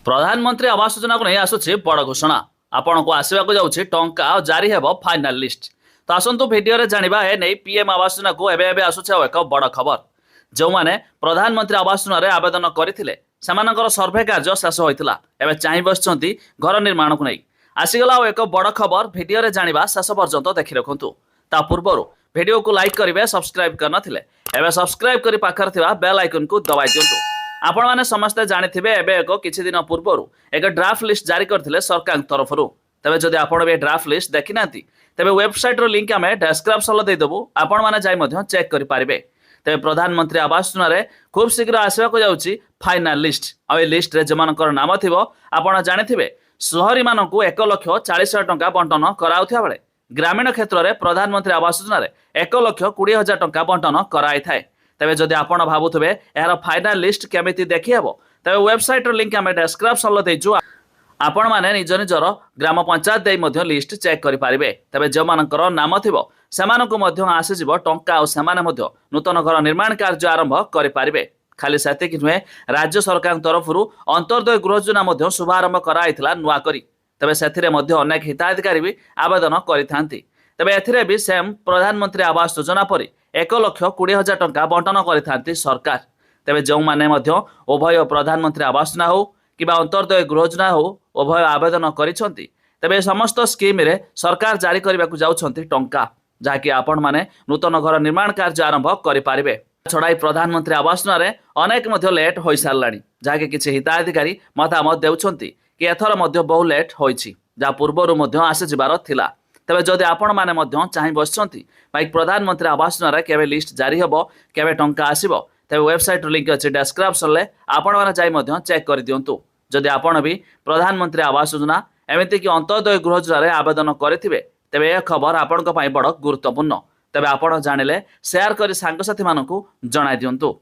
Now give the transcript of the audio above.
प्रधानमंत्री आवास योजना को नहीं आसुची बड़ घोषणा आपण को आसवाक जाऊँगी टंका जारी हेब फाइनाल लिस्ट। तो आसतु भिडियो जाना है नहीं पीएम आवास योजना को एवं आसूची एक बड़ खबर। जो मैंने प्रधानमंत्री आवास योजना आवेदन करते सर्भे कार्य शेष होता एवं चाह बस घर निर्माण को नहीं आसीगला एक बड़ खबर भिडियो जाना शेष पर्यंत देखि रखु। ता पूर्व भिडियो को लाइक करेंगे सब्सक्राइब करते सब्सक्राइब कर पाखर बेल आइकन को दबाई दिंतु। आपण मैंने समस्ते जानिथिबे एबे एक किछि दिन पूर्व एक ड्राफ्ट लिस्ट जारी करथिले सरकार तरफ। तबे जदि आपण बे ड्राफ्ट लिस्ट देखि नांती तबे वेबसाइट रो लिंक आमे डिस्क्रिप्शन दे देबु, आपण माने जाई मध्य चेक करि पारिबे। तबे प्रधानमंत्री आवास योजना रे खूब शीघ्र आसीबा को जाउची फाइनल लिस्ट। आ ए लिस्ट रे जमानकर नाम थिबो आपण जानिथिबे शहरी मानकु 1,40,000 टंका बंटन कराउथिया बेले ग्रामीण क्षेत्र में प्रधानमंत्री आवास योजना रे 1,20,000 टंका बंटन कराई थाए। तबे जदि आपण भाबुथबे यार फाइनल लिस्ट केमिति देखि हेबो तबे वेबसाइट रो लिंक आमे डिस्क्रिप्शन देइछु। आपण माने निज निजर ग्राम पंचायत देई मध्य लिस्ट चेक करि पारिबे। तबे जो मानकर नाम थिबो सेमानकु मध्य आसी जिवो टंका और सेमाने मध्य नूतन घर निर्माण कार्य आरंभ करि पारिबे। खाली सेतिक नुहे राज्य सरकार तरफरु अंत्योदय गृह योजना मध्य शुभारंभ कराइथिला नुआ करी। तबे सेथिरे मध्य अनेक हिताधिकारी भी आवेदन करिथांती। तबे एथिरे भी सेम प्रधानमंत्री आवास योजना परि 1,20,000 टंका बंटन करिथांती सरकार। तबे जो माने मध्य उभय प्रधानमंत्री आवास योजना हो किबा अंत्योदय गृह योजना हो उभय आवेदन करिसंती। तबे समस्त स्कीम रे सरकार जारी करबाकू जाउछंती टंका जाकि आपण माने नूतन घर निर्माण कार्य आरंभ करि पारिबे। छड़ाई प्रधानमंत्री आवास योजना रे अनेक मध्य लेट होई सारलानी जाकि किछि हिताधिकारी मतामत देउछंती कि एथर मध्य बहु लेट होईछि जा पूर्वरु मध्य आसे जिबार थिला। तबे जदि आपण माने मध्य चाहि बसचंती भाई प्रधानमंत्री आवास योजना रे केबे लिस्ट जारी हेबो केबे टंका आसीबो तबे वेबसाइट लिंक अछि डिस्क्रिप्शन ले आपण माने जाई मध्य चेक कर दियंतु। जदि आपण भी प्रधानमंत्री आवास योजना एमिति कि अंत्योदय गृह योजना रे आवेदन करथिबे तबे ए खबर आपण पई बड़ गुरुत्वपूर्ण। तबे आपण जानिले शेयर करी सांग साथी मानकू जणाई दियंतु।